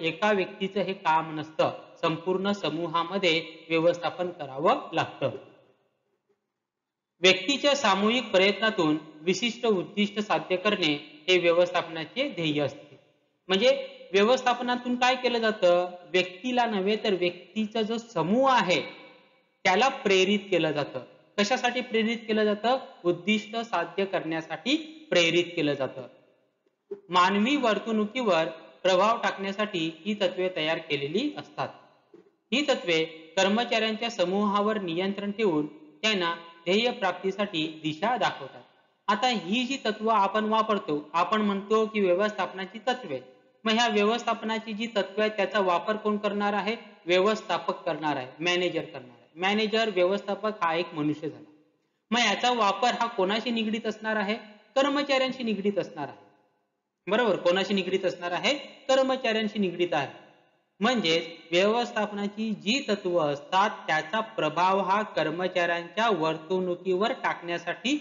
एका व्यक्तीचं हे काम नसतं, संपूर्ण समूहामध्ये व्यवस्थापन करावं लागतं. व्यक्तीच्या सामूहिक प्रयत्नातून विशिष्ट उद्दिष्ट साध्य करणे हे व्यवस्थापनाचे ध्येय असते. म्हणजे व्यवस्थापनातून काय केलं जातं? व्यक्तीला नव्हे तर व्यक्तीचा जो समूह आहे त्याला प्रेरित केलं जातं. कशासाठी प्रेरित केलं जातं? उद्दिष्ट साध्य करण्यासाठी प्रेरित केलं जातं. मानवी वर्तणुकीवर प्रभाव टाकण्यासाठी ही तत्वे तयार केलेली असतात. ही तत्वे कर्मचाऱ्यांच्या समूहावर नियंत्रण ठेवून त्यांना ध्येय प्राप्तीसाठी दिशा दाखवतात. आता ही जी तत्व आपण वापरतो, आपण म्हणतो की व्यवस्थापनाची तत्वे. मग ह्या व्यवस्थापनाची जी तत्वे आहेत त्याचा वापर कोण करणार आहे? व्यवस्थापक करणार आहे, मॅनेजर करणार आहे. मॅनेजर, व्यवस्थापक हा एक मनुष्य झाला. मग याचा वापर हा कोणाशी निगडीत असणार आहे? कर्मचाऱ्यांशी निगडीत असणार आहे. बरोबर. कोणाशी निगडीत असणार आहे? कर्मचाऱ्यांशी निगडीत आहे. म्हणजे व्यवस्थापनाची जी तत्व असतात त्याचा प्रभाव हा कर्मचाऱ्यांच्या वर्तणुकीवर टाकण्यासाठी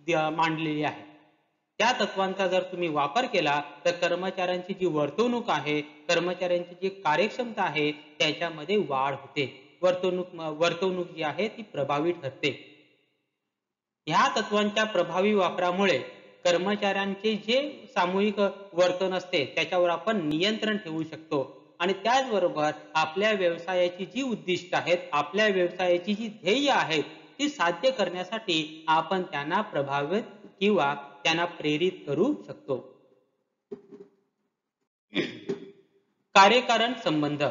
मांडलेली आहे. त्या तत्वांचा जर तुम्ही वापर केला तर कर्मचाऱ्यांची जी वर्तणूक आहे, कर्मचाऱ्यांची जी कार्यक्षमता आहे त्याच्यामध्ये वाढ होते. वर्तणूक जी आहे ती प्रभावी ठरते. ह्या तत्वांच्या प्रभावी वापरामुळे कर्मचाऱ्यांचे जे सामूहिक वर्तन असते त्याच्यावर आपण नियंत्रण ठेवू शकतो आणि त्याचबरोबर आपल्या व्यवसायाची जी उद्दिष्ट आहेत, आपल्या व्यवसायाची जी ध्येय आहेत ती साध्य करण्यासाठी आपण त्यांना प्रभावित किंवा त्यांना प्रेरित करू शकतो. कार्यकारण संबंध.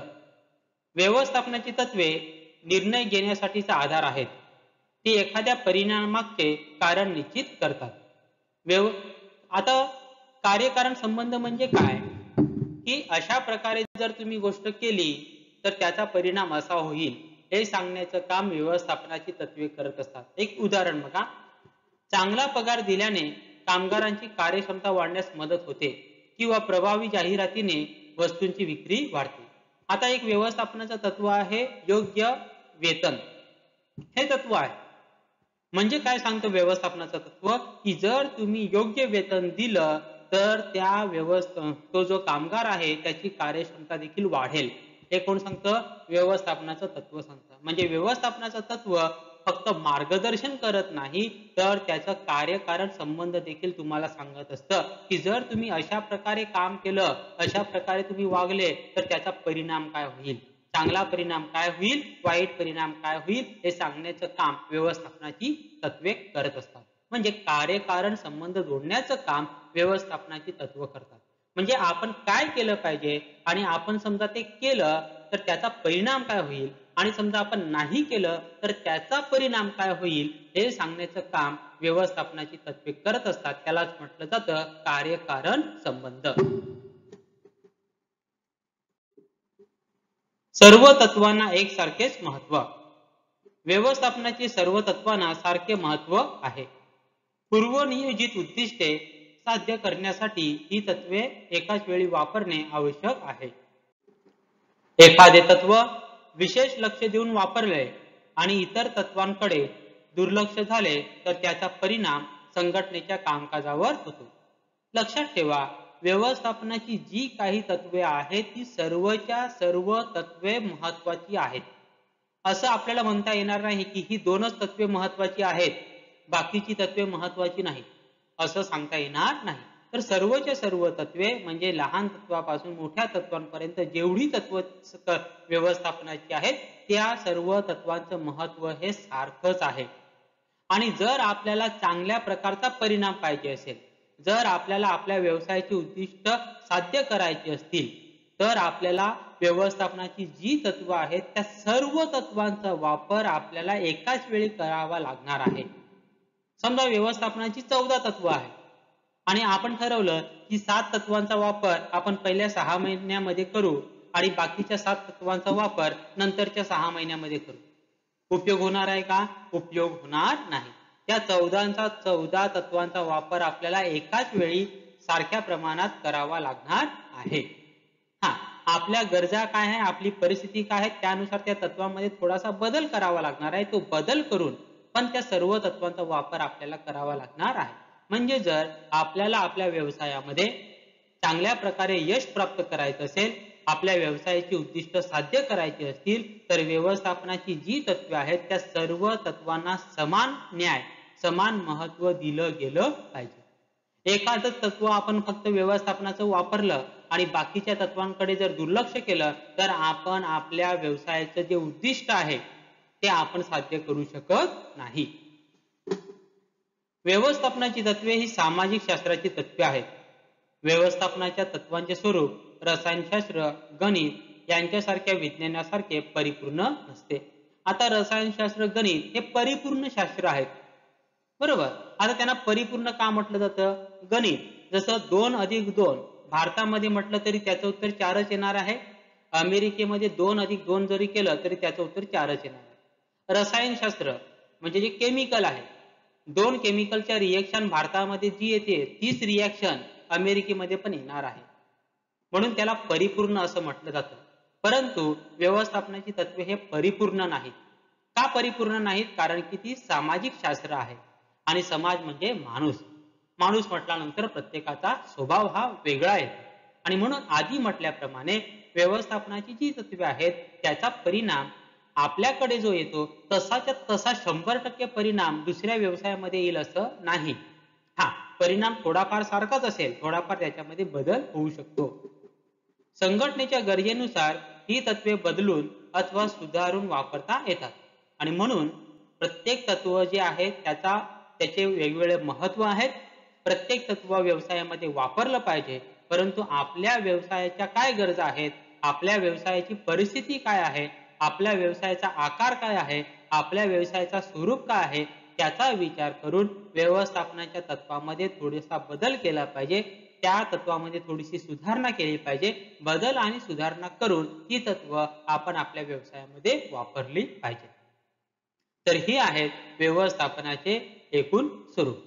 व्यवस्थापनाची तत्वे निर्णय घेण्यासाठीचा आधार आहेत. ती एखाद्या परिणामाचे कारण निश्चित करतात. आता कार्यकारण संबंध म्हणजे काय? की अशा प्रकारे जर तुम्ही गोष्ट केली तर त्याचा परिणाम असा होईल हे सांगण्याचं काम व्यवस्थापनाची तत्वे करत असतात. एक उदाहरण बघा. चांगला पगार दिल्याने कामगारांची कार्यक्षमता वाढण्यास मदत होते किंवा प्रभावी जाहिरातीने वस्तूंची विक्री वाढते. आता एक व्यवस्थापनाचं तत्व आहे योग्य वेतन. हे तत्व आहे. म्हणजे काय सांगतो व्यवस्थापनाचं तत्व, की जर तुम्ही योग्य वेतन दिलं तर तो जो कामगार आहे त्याची कार्यक्षमता देखील वाढेल. हे कोण सांगतं? व्यवस्थापनाचं तत्व सांगतं. म्हणजे व्यवस्थापनाचं तत्व फक्त मार्गदर्शन करत नाही तर त्याचं कार्यकारण संबंध देखील तुम्हाला सांगत असतं, की जर तुम्ही अशा प्रकारे काम केलं, अशा प्रकारे तुम्ही वागले तर त्याचा परिणाम काय होईल, चांगला परिणाम काय होईल, वाईट परिणाम काय होईल, हे सांगण्याचं काम व्यवस्थापनाची तत्वे करत असतात. म्हणजे कार्यकारण संबंध जोडण्याचं काम व्यवस्थापनाची तत्व करतात. म्हणजे आपण काय केलं पाहिजे आणि आपण समजा ते केलं तर त्याचा परिणाम काय होईल आणि समजा आपण नाही केलं तर त्याचा परिणाम काय होईल हे सांगण्याचं काम व्यवस्थापनाची तत्वे करत असतात. त्यालाच म्हटलं जातं कार्यकारण संबंध. सर्व तत्वांना एकसारखेच महत्व. व्यवस्थापनाची सर्व तत्वांना सारखे महत्व आहे. पूर्वनियोजित उद्दिष्टे साध्य करण्यासाठी ही तत्वे एकाच वेळी वापरणे आवश्यक आहे. एखादे तत्व विशेष लक्ष देऊन वापरले आणि इतर तत्वांकडे दुर्लक्ष झाले तर त्याचा परिणाम संघटनेच्या कामकाजावर होतो. लक्षात ठेवा, व्यवस्थापनाची जी काही तत्वे आहेत ती सर्वच्या सर्व तत्वे महत्वाची आहेत. असं आपल्याला म्हणता येणार नाही की ही दोनच तत्वे महत्वाची आहेत, बाकीची तत्वे महत्वाची नाहीत, असं सांगता येणार नाही. तर सर्वच्या सर्व तत्वे म्हणजे लहान तत्वापासून मोठ्या तत्वांपर्यंत जेवढी तत्व व्यवस्थापनाची आहेत त्या सर्व तत्वांचं महत्व हे सारखंच आहे. आणि जर आपल्याला चांगल्या प्रकारचा परिणाम पाहिजे असेल, जर आपल्याला आपल्या व्यवसायाची उद्दिष्ट साध्य करायची असतील तर आपल्याला व्यवस्थापनाची जी तत्व आहेत त्या सर्व तत्वांचा वापर आपल्याला एकाच वेळी करावा लागणार आहे. समजा व्यवस्थापनाची 14 तत्व आहे आणि आपण ठरवलं की 7 तत्वांचा वापर आपण पहिल्या 6 महिन्यामध्ये करू आणि बाकीच्या 7 तत्वांचा वापर नंतरच्या 6 महिन्यामध्ये करू. उपयोग होणार आहे का? उपयोग होणार नाही. त्या 14 तत्वांचा वापर आपल्याला एकाच वेळी सारख्या प्रमाणात करावा लागणार आहे. आपल्या गरजा काय आहे, आपली परिस्थिती काय आहे त्यानुसार त्या तत्वांमध्ये थोडासा बदल करावा लागणार आहे. तो बदल करून पण त्या सर्व तत्वांचा वापर आपल्याला करावा लागणार आहे. म्हणजे जर आपल्याला आपल्या व्यवसायामध्ये चांगल्या प्रकारे यश प्राप्त करायचं असेल, आपल्या व्यवसायाची उद्दिष्ट साध्य करायची असतील तर व्यवस्थापनाची जी तत्वे आहेत त्या सर्व तत्वांना समान न्याय, समान महत्व दिलं गेलं पाहिजे. एखादं तत्व आपण फक्त व्यवस्थापनाचं वापरलं आणि बाकीच्या तत्वांकडे जर दुर्लक्ष केलं तर आपण आपल्या व्यवसायाचं जे उद्दिष्ट आहे ते आपण साध्य करू शकत नाही. व्यवस्थापनाची तत्वे ही सामाजिक शास्त्राची तत्वे आहेत. व्यवस्थापनाच्या तत्वांचे स्वरूप रसायनशास्त्र, गणित यांच्यासारख्या विज्ञानासारखे परिपूर्ण नसते. आता रसायनशास्त्र, गणित हे परिपूर्ण शास्त्र आहेत, बरोबर. आता त्यांना परिपूर्ण का म्हटलं जातं? गणित जसं 2 अधिक 2 भारतामध्ये म्हटलं तरी त्याचं उत्तर 4च येणार आहे. अमेरिकेमध्ये 2 अधिक 2 जरी केलं तरी त्याचं उत्तर 4च येणार आहे. रसायनशास्त्र म्हणजे जे केमिकल आहे, 2 केमिकलच्या रिएक्शन भारतामध्ये जी येते तीच रिएक्शन अमेरिकेमध्ये पण येणार आहे. म्हणून त्याला परिपूर्ण असं म्हटलं जातं. परंतु व्यवस्थापनाची तत्वे हे परिपूर्ण नाहीत. का परिपूर्ण नाहीत? कारण की ती सामाजिक शास्त्र आहे आणि समाज म्हणजे माणूस. माणूस म्हटल्यानंतर प्रत्येकाचा स्वभाव हा वेगळा आहे आणि म्हणून आधी म्हटल्याप्रमाणे व्यवस्थापनाची जी तत्वे आहेत त्याचा परिणाम आपल्याकडे जो येतो तसाच्या तसा 100% परिणाम दुसऱ्या व्यवसायामध्ये येईल असं नाही. परिणाम थोडाफार सारखाच असेल, थोडाफार त्याच्यामध्ये बदल होऊ शकतो. संघटनेच्या गरजेनुसार ही तत्वे बदलून अथवा सुधारून वापरता येतात आणि म्हणून प्रत्येक तत्व जे आहे त्याचे वेगवेगळे महत्व आहेत. प्रत्येक तत्व व्यवसायामध्ये वापरलं पाहिजे, परंतु आपल्या व्यवसायाच्या काय गरजा आहेत, आपल्या व्यवसायाची परिस्थिती काय आहे, आपल्या व्यवसायाचा आकार काय आहे, आपल्या व्यवसायाचा स्वरूप काय आहे त्याचा विचार करून व्यवस्थापनाच्या तत्वामध्ये थोडासा बदल केला पाहिजे. त्या तत्वामध्ये थोडीशी सुधारणा केली पाहिजे. बदल आणि सुधारणा करून ही तत्व आपण आपल्या व्यवसायामध्ये वापरली पाहिजे. तर ही आहेत व्यवस्थापनाचे एकूण स्वरूप.